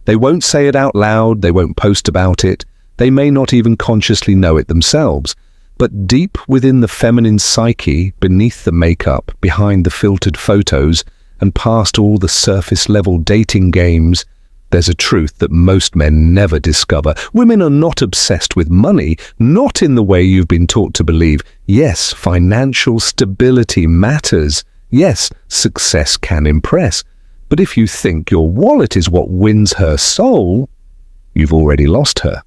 They won't say it out loud, they won't post about it, they may not even consciously know it themselves. But deep within the feminine psyche, beneath the makeup, behind the filtered photos, and past all the surface-level dating games, there's a truth that most men never discover. Women are not obsessed with money, not in the way you've been taught to believe. Yes, financial stability matters. Yes, success can impress. But if you think your wallet is what wins her soul, you've already lost her.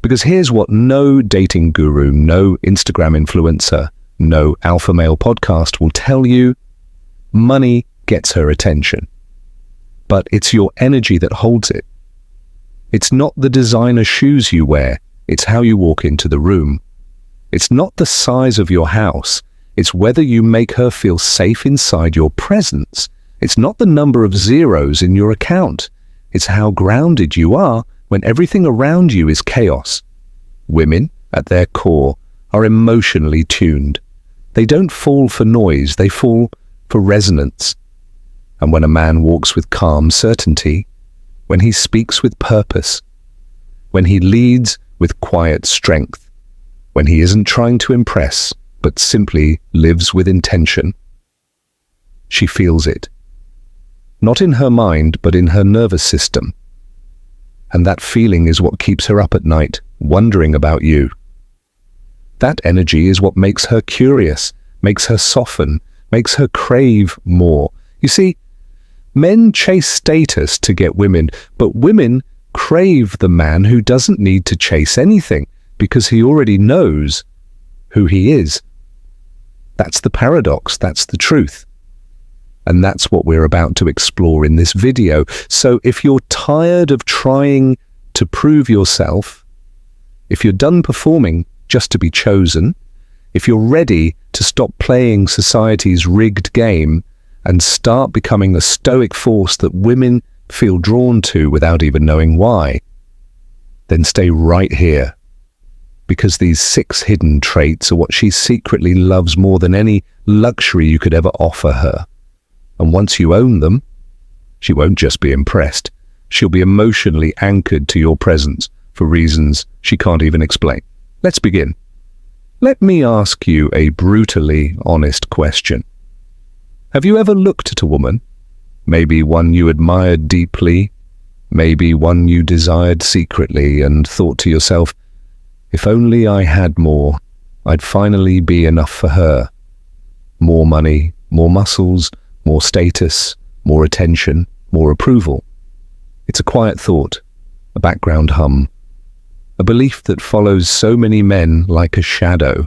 Because here's what no dating guru, no Instagram influencer, no alpha male podcast will tell you. Money gets her attention. But it's your energy that holds it. It's not the designer shoes you wear, it's how you walk into the room. It's not the size of your house, it's whether you make her feel safe inside your presence. It's not the number of zeros in your account, it's how grounded you are when everything around you is chaos. Women, at their core, are emotionally tuned. They don't fall for noise, they fall for resonance. And when a man walks with calm certainty, when he speaks with purpose, when he leads with quiet strength, when he isn't trying to impress, but simply lives with intention, she feels it. Not in her mind, but in her nervous system. And that feeling is what keeps her up at night, wondering about you. That energy is what makes her curious, makes her soften, makes her crave more. You see, men chase status to get women, but women crave the man who doesn't need to chase anything because he already knows who he is. That's the paradox, that's the truth. And that's what we're about to explore in this video. So if you're tired of trying to prove yourself, if you're done performing just to be chosen, if you're ready to stop playing society's rigged game and start becoming the stoic force that women feel drawn to without even knowing why, then stay right here. Because these 6 hidden traits are what she secretly loves more than any luxury you could ever offer her. And once you own them, she won't just be impressed. She'll be emotionally anchored to your presence for reasons she can't even explain. Let's begin. Let me ask you a brutally honest question. Have you ever looked at a woman, maybe one you admired deeply, maybe one you desired secretly, and thought to yourself, if only I had more, I'd finally be enough for her. More money, more muscles, more status, more attention, more approval. It's a quiet thought, a background hum, a belief that follows so many men like a shadow,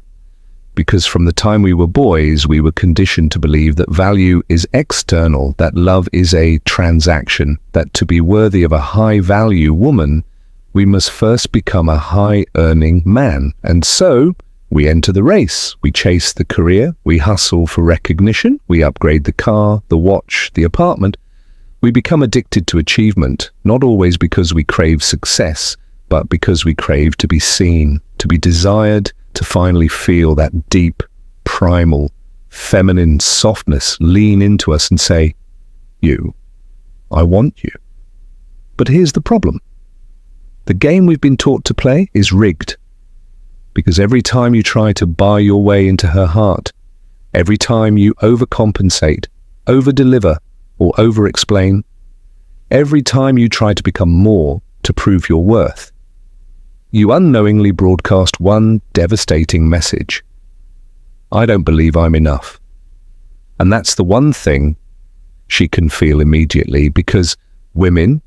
because from the time we were boys, we were conditioned to believe that value is external, that love is a transaction, that to be worthy of a high-value woman, we must first become a high-earning man. And so, we enter the race, we chase the career, we hustle for recognition, we upgrade the car, the watch, the apartment. We become addicted to achievement, not always because we crave success, but because we crave to be seen, to be desired, to finally feel that deep, primal, feminine softness lean into us and say, you, I want you. But here's the problem. The game we've been taught to play is rigged. Because every time you try to buy your way into her heart, every time you overcompensate, overdeliver, or over-explain, every time you try to become more to prove your worth, you unknowingly broadcast one devastating message. I don't believe I'm enough. And that's the one thing she can feel immediately, because women,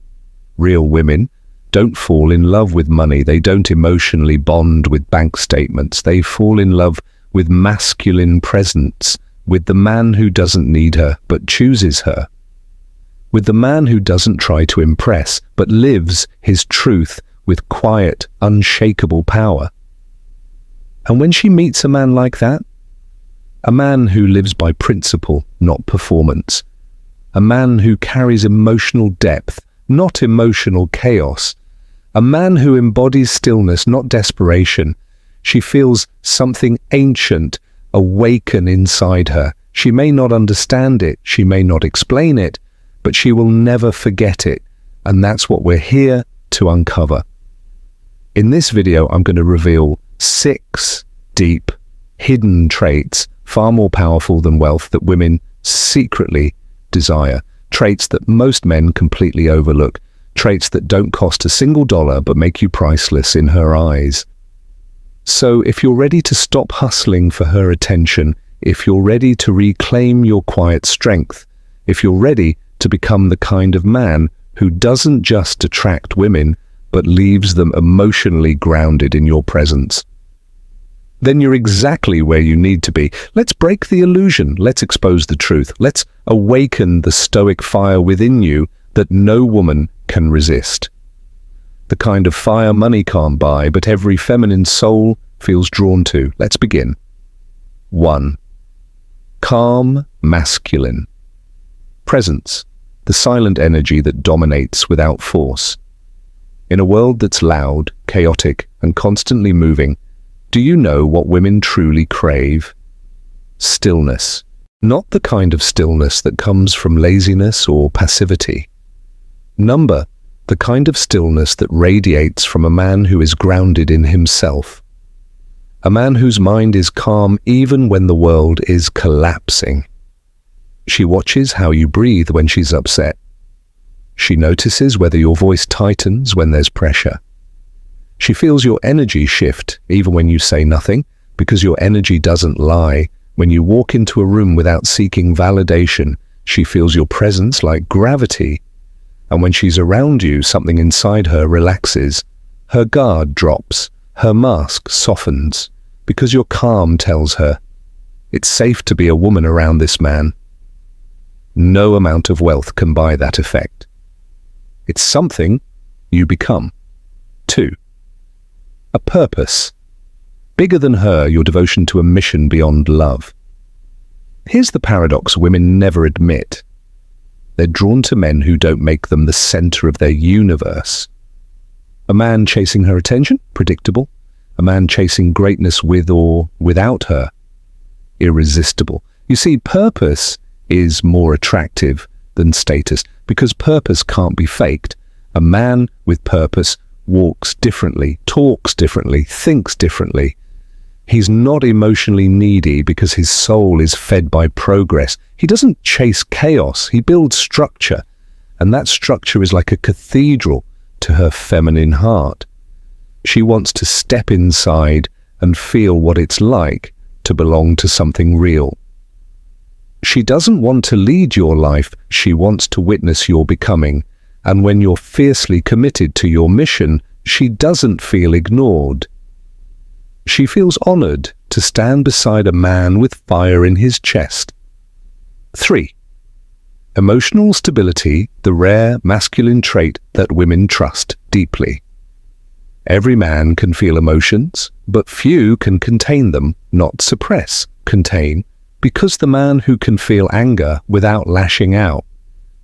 real women, don't fall in love with money. They don't emotionally bond with bank statements. They fall in love with masculine presence, with the man who doesn't need her but chooses her, with the man who doesn't try to impress but lives his truth with quiet, unshakable power. And when she meets a man like that, a man who lives by principle, not performance, a man who carries emotional depth, not emotional chaos, a man who embodies stillness, not desperation, she feels something ancient awaken inside her. She may not understand it, she may not explain it, but she will never forget it, And that's what we're here to uncover. In this video, I'm going to reveal 6 deep, hidden traits far more powerful than wealth that women secretly desire. Traits that most men completely overlook. Traits that don't cost a single dollar but make you priceless in her eyes. So if you're ready to stop hustling for her attention, if you're ready to reclaim your quiet strength, if you're ready to become the kind of man who doesn't just attract women, but leaves them emotionally grounded in your presence, then you're exactly where you need to be. Let's break the illusion. Let's expose the truth. Let's awaken the Stoic fire within you that no woman can resist. The kind of fire money can't buy, but every feminine soul feels drawn to. Let's begin. 1. Calm, masculine. Presence, the silent energy that dominates without force. In a world that's loud, chaotic, and constantly moving, do you know what women truly crave? Stillness. Not the kind of stillness that comes from laziness or passivity. The kind of stillness that radiates from a man who is grounded in himself. A man whose mind is calm even when the world is collapsing. She watches how you breathe when she's upset. She notices whether your voice tightens when there's pressure. She feels your energy shift even when you say nothing, because your energy doesn't lie. When you walk into a room without seeking validation, she feels your presence like gravity. And when she's around you, something inside her relaxes. Her guard drops. Her mask softens. Because your calm tells her, it's safe to be a woman around this man. No amount of wealth can buy that effect. It's something you become. 2. A purpose. Bigger than her, your devotion to a mission beyond love. Here's the paradox women never admit. They're drawn to men who don't make them the center of their universe. A man chasing her attention? Predictable. A man chasing greatness with or without her? Irresistible. You see, purpose is more attractive than status, because purpose can't be faked. A man with purpose walks differently, talks differently, thinks differently. He's not emotionally needy because his soul is fed by progress. He doesn't chase chaos, he builds structure. And that structure is like a cathedral to her feminine heart. She wants to step inside and feel what it's like to belong to something real. She doesn't want to lead your life, she wants to witness your becoming. And when you're fiercely committed to your mission, she doesn't feel ignored. She feels honored to stand beside a man with fire in his chest. 3. Emotional stability, the rare masculine trait that women trust deeply. Every man can feel emotions, but few can contain them, not suppress, contain, because the man who can feel anger without lashing out,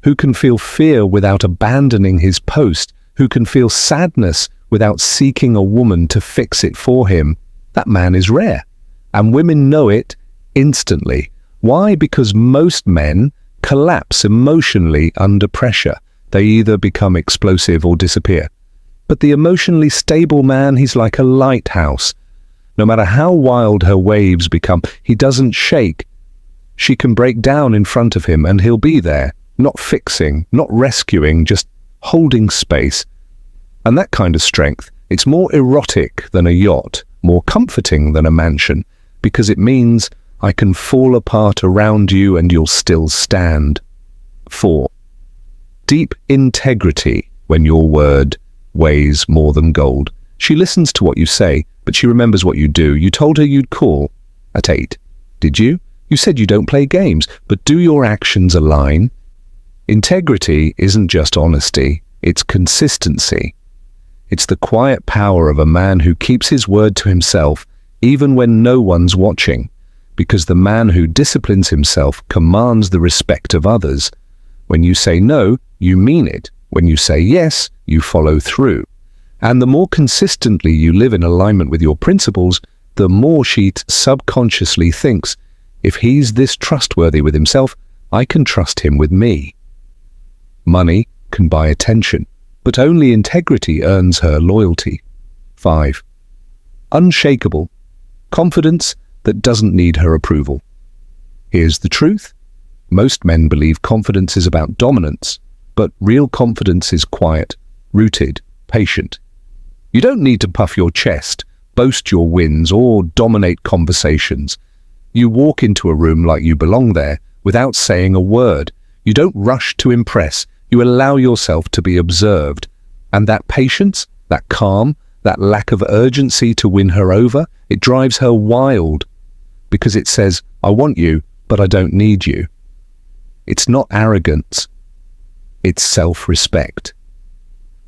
who can feel fear without abandoning his post, who can feel sadness without seeking a woman to fix it for him, that man is rare. And women know it instantly. Why? Because most men collapse emotionally under pressure. They either become explosive or disappear. But the emotionally stable man, he's like a lighthouse. No matter how wild her waves become, he doesn't shake. She can break down in front of him and he'll be there, not fixing, not rescuing, just holding space. And that kind of strength, it's more erotic than a yacht, more comforting than a mansion, because it means I can fall apart around you and you'll still stand. 4. Deep integrity when your word weighs more than gold. She listens to what you say, but she remembers what you do. You told her you'd call at 8. Did you? You said you don't play games, but do your actions align? Integrity isn't just honesty, it's consistency. It's the quiet power of a man who keeps his word to himself, even when no one's watching, because the man who disciplines himself commands the respect of others. When you say no, you mean it. When you say yes, you follow through. And the more consistently you live in alignment with your principles, the more she subconsciously thinks, if he's this trustworthy with himself, I can trust him with me. Money, can buy attention, but only integrity earns her loyalty. 5. Unshakable. Confidence that doesn't need her approval. Here's the truth. Most men believe confidence is about dominance, but real confidence is quiet, rooted, patient. You don't need to puff your chest, boast your wins, or dominate conversations. You walk into a room like you belong there, without saying a word. You don't rush to impress. You allow yourself to be observed. And that patience, that calm, that lack of urgency to win her over, it drives her wild. Because it says, I want you, but I don't need you. It's not arrogance. It's self-respect.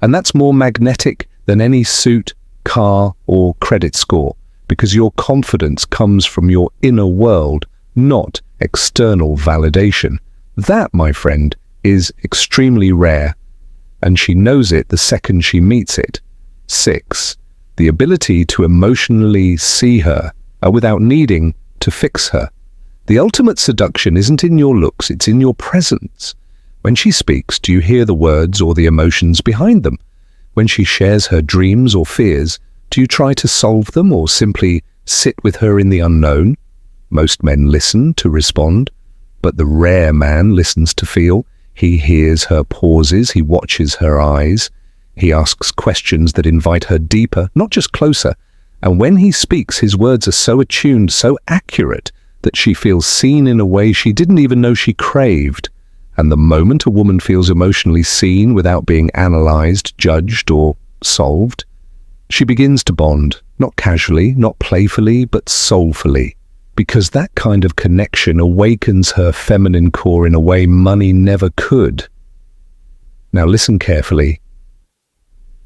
And that's more magnetic than any suit, car, or credit score, because your confidence comes from your inner world, not external validation. That, my friend, is extremely rare, and she knows it the second she meets it. 6. The ability to emotionally see her without needing to fix her. The ultimate seduction isn't in your looks, it's in your presence. When she speaks, do you hear the words or the emotions behind them? When she shares her dreams or fears, do you try to solve them or simply sit with her in the unknown? Most men listen to respond, but the rare man listens to feel. He hears her pauses, he watches her eyes, he asks questions that invite her deeper, not just closer. And when he speaks, his words are so attuned, so accurate, that she feels seen in a way she didn't even know she craved. And the moment a woman feels emotionally seen without being analyzed, judged, or solved, she begins to bond, not casually, not playfully, but soulfully. Because that kind of connection awakens her feminine core in a way money never could. Now listen carefully.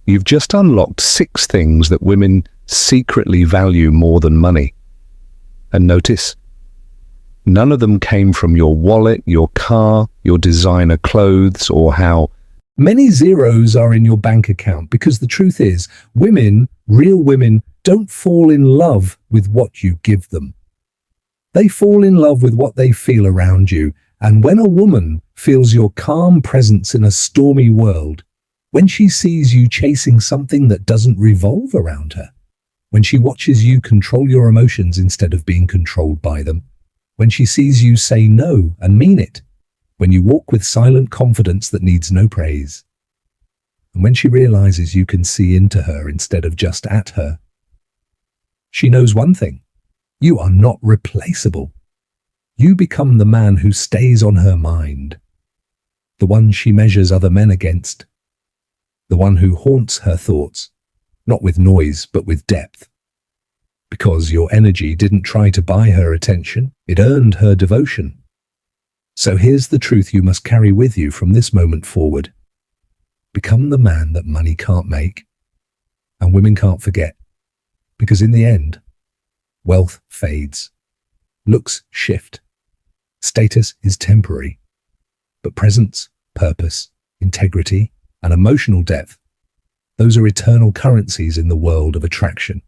You've just unlocked 6 things that women secretly value more than money. And notice, none of them came from your wallet, your car, your designer clothes, or how many zeros are in your bank account. Because the truth is, women, real women, don't fall in love with what you give them. They fall in love with what they feel around you. And when a woman feels your calm presence in a stormy world, when she sees you chasing something that doesn't revolve around her, when she watches you control your emotions instead of being controlled by them, when she sees you say no and mean it, when you walk with silent confidence that needs no praise, and when she realizes you can see into her instead of just at her, she knows one thing: you are not replaceable. You become the man who stays on her mind, the one she measures other men against, the one who haunts her thoughts, not with noise but with depth. Because your energy didn't try to buy her attention, it earned her devotion. So here's the truth you must carry with you from this moment forward. Become the man that money can't make and women can't forget. Because in the end, wealth fades, looks shift, status is temporary, but presence, purpose, integrity, and emotional depth, those are eternal currencies in the world of attraction.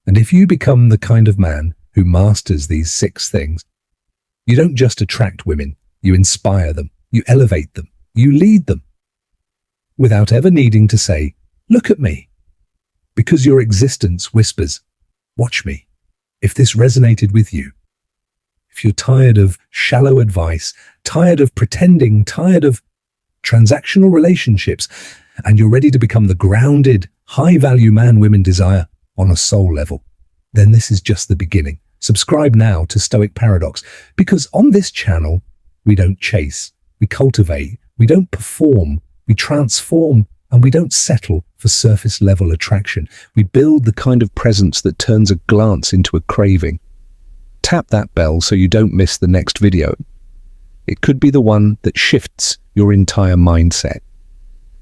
And if you become the kind of man who masters these 6 things, you don't just attract women, you inspire them, you elevate them, you lead them, without ever needing to say, look at me, because your existence whispers, watch me. If this resonated with you, if you're tired of shallow advice, tired of pretending, tired of transactional relationships, and you're ready to become the grounded, high-value man women desire on a soul level, then this is just the beginning. Subscribe now to Stoic Paradox, because on this channel, we don't chase, we cultivate, we don't perform, we transform, and we don't settle for surface-level attraction. We build the kind of presence that turns a glance into a craving. Tap that bell so you don't miss the next video. It could be the one that shifts your entire mindset.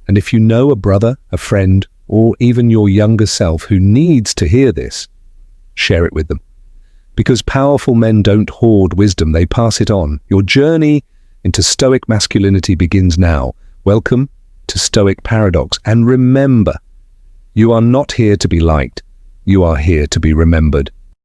And if you know a brother, a friend, or even your younger self who needs to hear this, share it with them. Because powerful men don't hoard wisdom, they pass it on. Your journey into Stoic masculinity begins now. Welcome to Stoic Paradox. And remember, you are not here to be liked, you are here to be remembered.